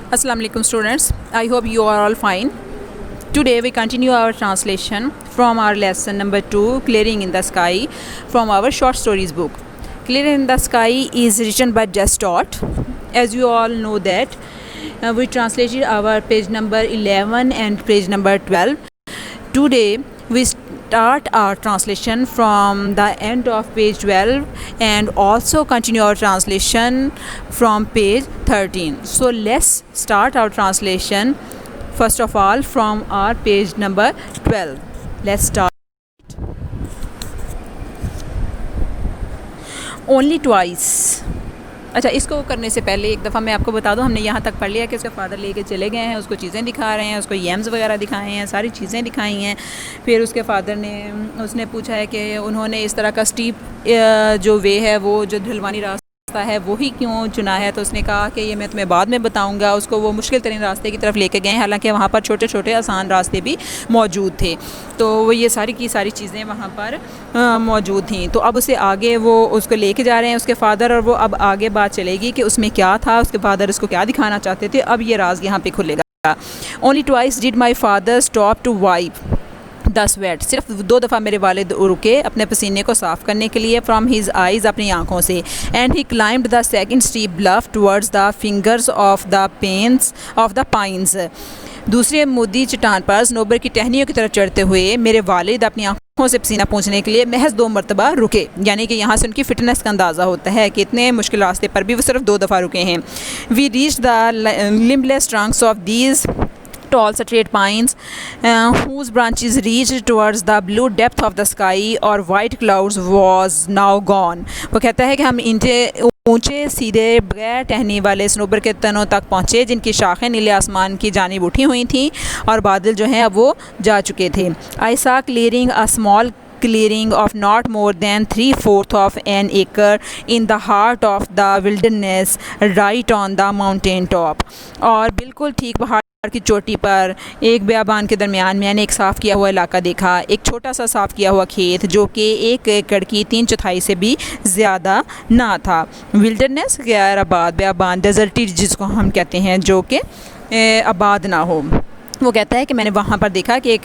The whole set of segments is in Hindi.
Assalamu alaikum students. I hope you are all fine. Today we continue our translation from our lesson number 2, Clearing in the Sky, from our short stories book. Clearing in the Sky is written by Jess Stott. As you all know that we translated our page number 11 and page number 12. Today we start our translation from the end of page 12 and also continue our translation from page 13. So let's start our translation first of all from our page number 12. Let's start. Only twice. अच्छा, इसको करने से पहले एक दफ़ा मैं आपको बता दूं, हमने यहाँ तक पढ़ लिया कि उसके फ़ादर लेके चले गए हैं, उसको चीज़ें दिखा रहे हैं, उसको येम्स वगैरह दिखाए हैं, सारी चीज़ें दिखाई हैं। फिर उसके फ़ादर ने उसने पूछा है कि उन्होंने इस तरह का स्टीप जो वे है, वो जो ढलवानी रास्ता है, वो ही क्यों चुना है। तो उसने कहा कि ये मैं तुम्हें बाद में बताऊंगा। उसको वो मुश्किल तरीन रास्ते की तरफ लेके गए, हालांकि वहाँ पर छोटे छोटे आसान रास्ते भी मौजूद थे। तो वो ये सारी की सारी चीज़ें वहाँ पर मौजूद थी। तो अब उसे आगे वो उसको लेके जा रहे हैं उसके फ़ादर, और वो अब आगे बात चलेगी कि उसमें क्या था, उसके फ़ादर उसको क्या दिखाना चाहते थे। अब ये राज यहाँ पे खुलेगा। Only twice did my father stop to wipe the sweat. सिर्फ 2 दफ़ा मेरे वालिद रुके अपने पसीने को साफ़ करने के लिए फ्रॉम हिज आइज़, अपनी आँखों से। And he climbed the second steep bluff towards the fingers of the pens of the pines. दूसरे मुद्दी चट्टान पर स्नोबर की टहनियों की तरफ चढ़ते हुए मेरे वालिद अपनी आँखों से पसीना पहुँचने के लिए महज 2 मरतबा रुके। यानी कि यहाँ से उनकी फ़िटनेस का अंदाज़ा होता है कि इतने मुश्किल रास्ते पर भी वो सिर्फ 2 दफ़ा रुके हैं। We reach the limbless trunks of these tall straight pines whose branches reached towards the blue depth of the sky or white clouds was now gone। वो कहता है कि हम ऊंचे सीधे बगैर टहनी वाले स्नोबर के तनों तक पहुँचे जिनकी शाखें नीले आसमान की जानिब उठी हुई थीं और बादल जो हैं अब वो जा चुके थे। I saw clearing a small clearing of not more than 3/4 of an acre in the heart of the wilderness right on the mountain top। और बिल्कुल ठीक पहाड़ की चोटी पर एक बियाबान के दरमियान मैंने एक साफ़ किया हुआ इलाका देखा, एक छोटा सा साफ़ किया हुआ खेत जो कि 1 एकड़ की 3/4 से भी ज़्यादा ना था। विल्डरनेस गैर आबाद बियाबान, डेजर्टी जिसको हम कहते हैं, जो कि आबाद ना हो। वो कहता है कि मैंने वहाँ पर देखा कि एक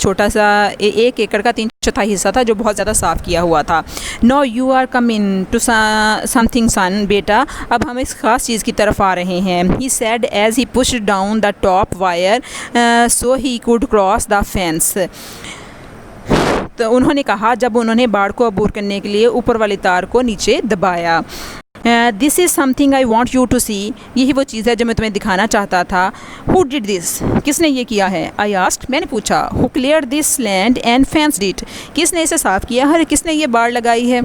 छोटा सा 1 एकड़ का 3/4 हिस्सा था जो बहुत ज़्यादा साफ़ किया हुआ था। No you are come in to something son, बेटा अब हम इस ख़ास चीज़ की तरफ आ रहे हैं। He said as he pushed down the top wire so he could cross the fence. तो उन्होंने कहा जब उन्होंने बाड़ को अबूर करने के लिए ऊपर वाले तार को नीचे दबाया। This is something I want you to see. यही वो चीज़ है जो मैं तुम्हें दिखाना चाहता था। हु डिड दिस, किसने ये किया है। आई आस्क्ड, मैंने पूछा। Who clear this land and fenced it, किसने इसे साफ़ किया है, किसने ये बाड़ लगाई है।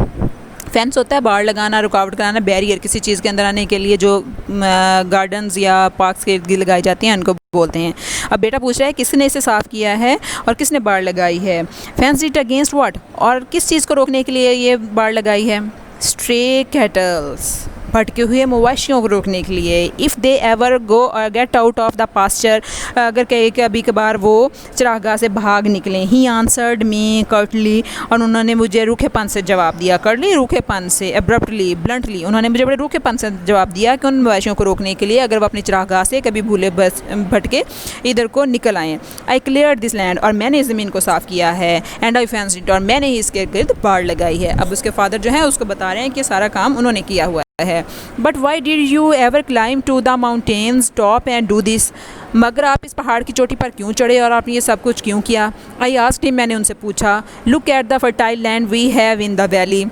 फेंस होता है बाड़ लगाना, रुकावट कराना, बैरियर किसी चीज़ के अंदर आने के लिए जो गार्डन्स या पार्क्स के इर्द गिर्द लगाई जाती हैं उनको बोलते हैं। अब बेटा पूछ रहा है किसने इसे साफ़ किया है और किसने बाड़ लगाई है। फेंस इट अगेंस्ट व्हाट, और किस चीज़ को रोकने के लिए ये बाड़ लगाई है। स्ट्रे कैटल्स, भटके हुए मवेशियों को रोकने के लिए। If they ever go get out of the pasture, अगर कभी कभार वो चरागाह से भाग निकलें। ही आंसर्ड मी कर्टली, और उन्होंने मुझे रूखेपन से जवाब दिया। कर्टली रूखेपन से, एब्रप्टली, ब्लंटली, उन्होंने मुझे बड़े रूखेपन से जवाब दिया कि उन मवेशियों को रोकने के लिए अगर वो अपनी चरागाह से कभी भूले बस भटके इधर को निकल आएँ। आई क्लियर दिस लैंड, और मैंने इस ज़मीन को साफ़ किया है। एंड आई फेंस्ड इट, और मैंने ही इसके गिर्द बाड़ लगाई है। अब उसके फादर जो हैं उसको बता रहे हैं कि सारा काम उन्होंने किया हुआ है। But why did you ever climb to the mountains top and do this, मगर आप इस पहाड़ की चोटी पर क्यों चढ़े और आपने ये सब कुछ क्यों किया। आई आस्क्ड हिम, मैंने उनसे पूछा। Look at the fertile land we have in the valley,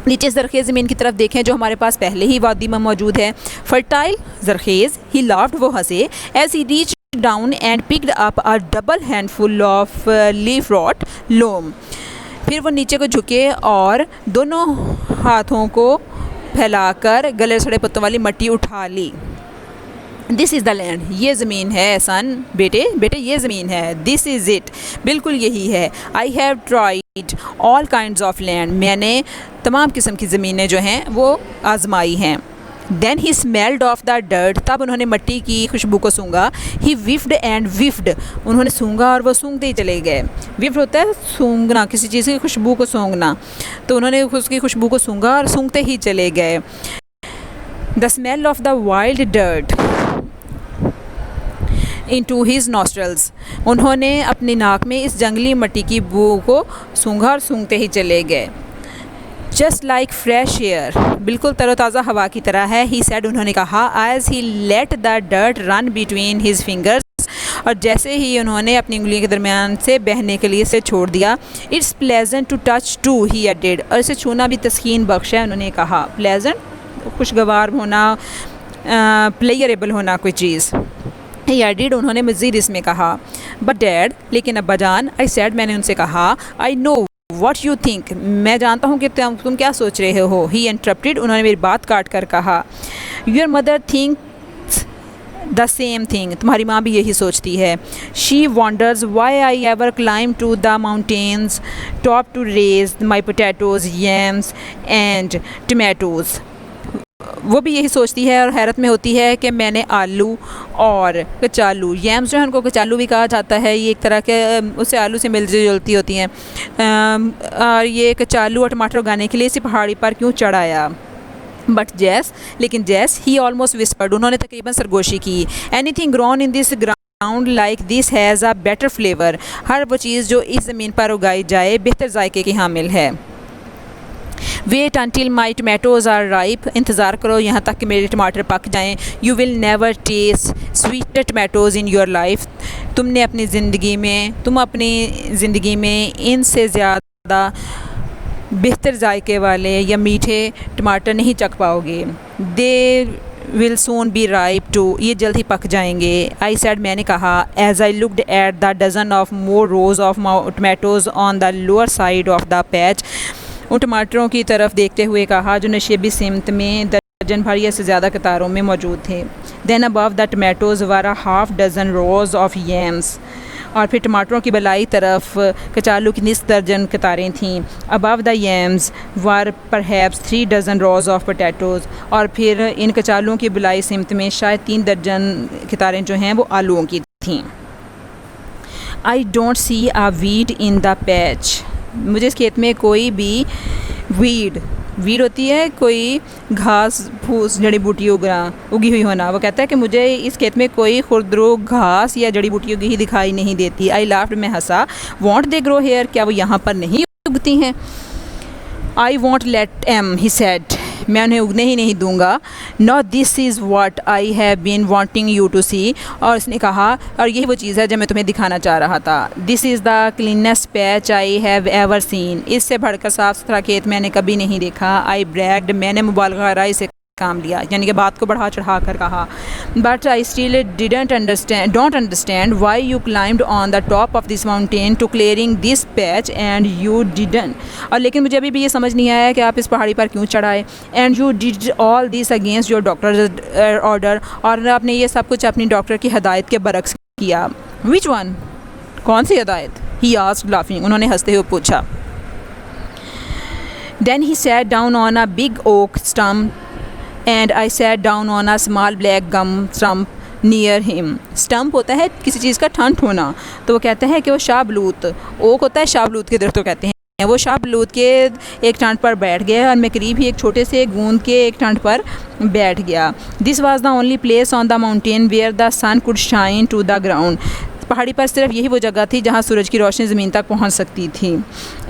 नीचे ज़रखेज़ ज़मीन की तरफ देखें जो हमारे पास पहले ही वादी में मौजूद है। फर्टाइल, ज़रखेज़। ही लाफ्ड, वो हंसे। As he reach down and picked up a double handful of leaf rot loam. फिर वो नीचे को झुके और दोनों हाथों को फैलाकर गले सड़े पत्तों वाली मट्टी उठा ली। दिस इज़ द लैंड, ये ज़मीन है सन, बेटे ये ज़मीन है। दिस इज़ इट, बिल्कुल यही है। I have tried all kinds of land, मैंने तमाम किस्म की ज़मीनें जो हैं वो आजमाई हैं। Then he smelled of the dirt, तब उन्होंने मिट्टी की खुशबू को सूंघा। ही विफ्ड एंड विफ्ड, उन्होंने सूंघा और वो सूंघते ही चले गए। विफ्ड होता है सूंघना, किसी चीज़ की खुशबू को सूंघना, तो उन्होंने उसकी खुशबू को सूंघा और सूंघते ही चले गए। The smell of the wild dirt, into his nostrils. उन्होंने अपनी नाक में इस जंगली मिट्टी की बू को सूंघा और सूंघते ही चले गए. जस्ट लाइक फ्रेश एयर, बिल्कुल तरोताज़ा हवा की तरह है. ही सेड, उन्होंने कहा. As he let the dirt run between his fingers, और जैसे ही उन्होंने अपनी उंगलियों के दरमियान से बहने के लिए इसे छोड़ दिया. It's pleasant to touch too, he added, और इसे छूना भी तस्कीन बख्श है, उन्होंने कहा. प्लेजेंट, खुशगवार होना, प्लेयरेबल होना कोई चीज़. ही एडेड, उन्होंने मज़ीद इसमें कहा. बट डैड, लेकिन अब्बा जान. आई सेड, मैंने उनसे कहा. I know what you think, मैं जानता हूँ कि तुम क्या सोच रहे हो. ही इंटरप्टेड, उन्होंने मेरी बात काट कर कहा. Your mother think the same thing, तुम्हारी माँ भी यही सोचती है. She wonders why I ever climb to the mountains top to raise my potatoes, yams and tomatoes. वो भी यही सोचती है और हैरत में होती है कि मैंने आलू और कचालू, यम्स जो है उनको कचालू भी कहा जाता है, ये एक तरह के उससे आलू से मिलती जुलती होती हैं, और ये कचालू और टमाटर उगाने के लिए इसी पहाड़ी पर क्यों चढ़ाया. बट जैस, लेकिन जैस, ही ऑलमोस्ट विस्पर्ड, उन्होंने तकरीबन सरगोशी की. Anything grown in this ground like this has a better flavour, हर वो चीज़ जो इस ज़मीन पर उगाई जाए बेहतर जायके की हामिल है. Wait until my tomatoes are ripe, इंतज़ार करो यहाँ तक कि मेरे टमाटर पक जाएँ. You will never taste sweeter tomatoes in your life, तुम अपनी ज़िंदगी में इनसे ज़्यादा बेहतर जायके वाले या मीठे टमाटर नहीं चख पाओगे. They will soon be ripe too, ये जल्द ही पक जाएंगे. आई सेड, मैंने कहा. As I looked at the dozen of more rows of tomatoes on the lower side of the patch, उन टमाटरों की तरफ देखते हुए कहा जो नशेबी सिमत में दर्जन भर या से ज़्यादा कतारों में मौजूद थे. Then above the tomatoes were half dozen rows of yams, और फिर टमाटरों की बलाई तरफ कचालू की निस दर्जन कतारें थीं. Above the yams were perhaps 3 dozen rows of potatoes, और फिर इन कचालुओं की बलाई सिमत में शायद 3 दर्जन कतारें जो हैं वो आलूओं की थीं. I don't see a weed in the patch, मुझे इस खेत में कोई भी वीड होती है कोई घास फूस जड़ी बूटी उगी हुई होना. वो कहता है कि मुझे इस खेत में कोई खुरदरू घास या जड़ी बूटी उगी ही दिखाई नहीं देती. आई लाफ्ड, मैं हंसा. वॉन्ट दे ग्रो हेयर, क्या वो यहाँ पर नहीं उगती हैं. I won't let M, he said, मैं उन्हें उगने ही नहीं दूंगा. Not this is what I have been wanting you to सी, और उसने कहा और यही वो चीज़ है जो मैं तुम्हें दिखाना चाह रहा था. This is the cleanest patch I have ever seen, इससे बढ़कर साफ़ सुथरा खेत मैंने कभी नहीं देखा. आई ब्रैग्ड, मैंने मुबालगा राय से काम लिया, यानी कि बात को बढ़ा चढ़ा कर कहा. But I still don't understand why you climbed on the top of this mountain to clearing this patch and you didn't, और लेकिन मुझे अभी भी ये समझ नहीं आया कि आप इस पहाड़ी पर क्यों चढ़ाए. And you did all this against your doctor order, और आपने ये सब कुछ अपनी डॉक्टर की हदायत के बरक्स किया. विच वन, कौन सी हदायत. ही आस्क्ड लाफिंग, उन्होंने हंसते हुए पूछा. Then he sat down on a big oak stump and I sat down on a small black gum stump near him. Stump होता है किसी चीज़ का ठंड होना, तो वो कहते हैं कि वो शाहबलूत, ओक होता है शाहबलूत के दरख्त को कहते हैं. वो शाहबलूत के एक ठंड पर बैठ गया और मैं करीब ही एक छोटे से गूंद के एक ठंड पर बैठ गया. This was the only place on the mountain where the sun could shine to the ground, पहाड़ी पर सिर्फ यही वो जगह थी जहाँ सूरज की रोशनी ज़मीन तक पहुँच सकती थी.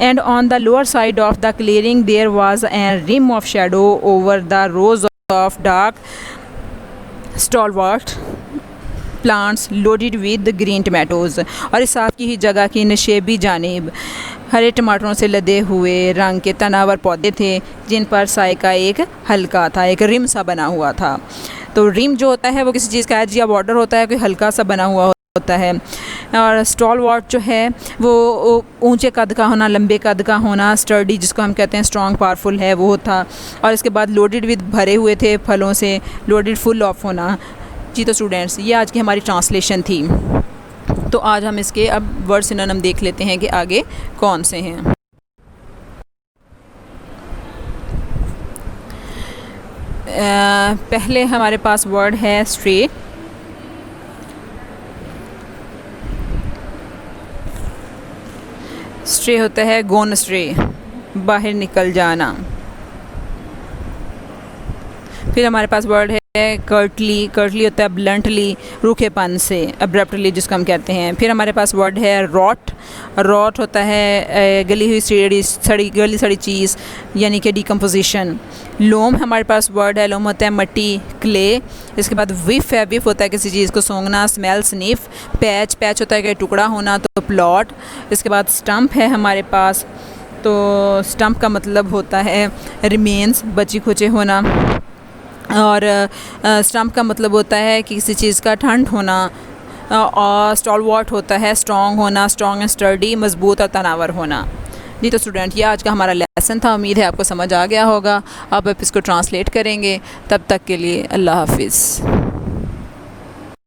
And on the lower side of the clearing there was an rim of shadow over the rows of dark stalwart plants loaded with green tomatoes, और इस आपकी ही जगह की नशेबी जानिब हरे टमाटरों से लदे हुए रंग के तनावर पौधे थे जिन पर साए का एक हल्का था, एक रिम सा बना हुआ था. तो रिम जो होता है वो किसी चीज़ का एज या बॉर्डर होता है, कोई हल्का सा बना हुआ होता है. और स्टॉलवर्ट जो है वो ऊंचे कद का होना, लंबे कद का होना, स्टर्डी जिसको हम कहते हैं स्ट्रॉन्ग पावरफुल है वो था. और इसके बाद लोडेड विद भरे हुए थे फलों से, लोडेड फुल ऑफ होना. जी तो स्टूडेंट्स, ये आज की हमारी ट्रांसलेशन थी. तो आज हम इसके अब वर्ड सिनोनिम देख लेते हैं कि आगे कौन से हैं. पहले हमारे पास वर्ड है स्ट्रे. स्ट्रे होता है गोन स्ट्रे, बाहर निकल जाना. फिर हमारे पास वर्ड है कर्टली, कर्टली होता है ब्लंटली, रूखेपन से, अब्रप्टली जिसको हम कहते हैं। फिर हमारे पास वर्ड है रॉट, रॉट होता है गली हुई गली सड़ी चीज़ यानी कि डिकम्पोजिशन। लोम हमारे पास वर्ड है, लोम होता है मट्टी, क्ले। इसके बाद विफ है, विफ होता है किसी चीज़ को सूंघना, स्मेल, स्निफ। पैच, पैच होता है कि टुकड़ा होना, तो प्लॉट। इसके बाद स्टम्प है हमारे पास, तो स्टम्प का मतलब होता है रिमेन्स, बची खुचे होना। और स्टम्प का मतलब होता है कि किसी चीज़ का ठंड होना। और स्टॉलवर्ट होता है स्ट्रॉन्ग होना, स्ट्रॉन्ग एंड स्टर्डी, मजबूत और तनावर होना। जी तो स्टूडेंट, ये आज का हमारा लेसन था। उम्मीद है आपको समझ आ गया होगा। अब आप इसको ट्रांसलेट करेंगे। तब तक के लिए अल्लाह हाफिज़।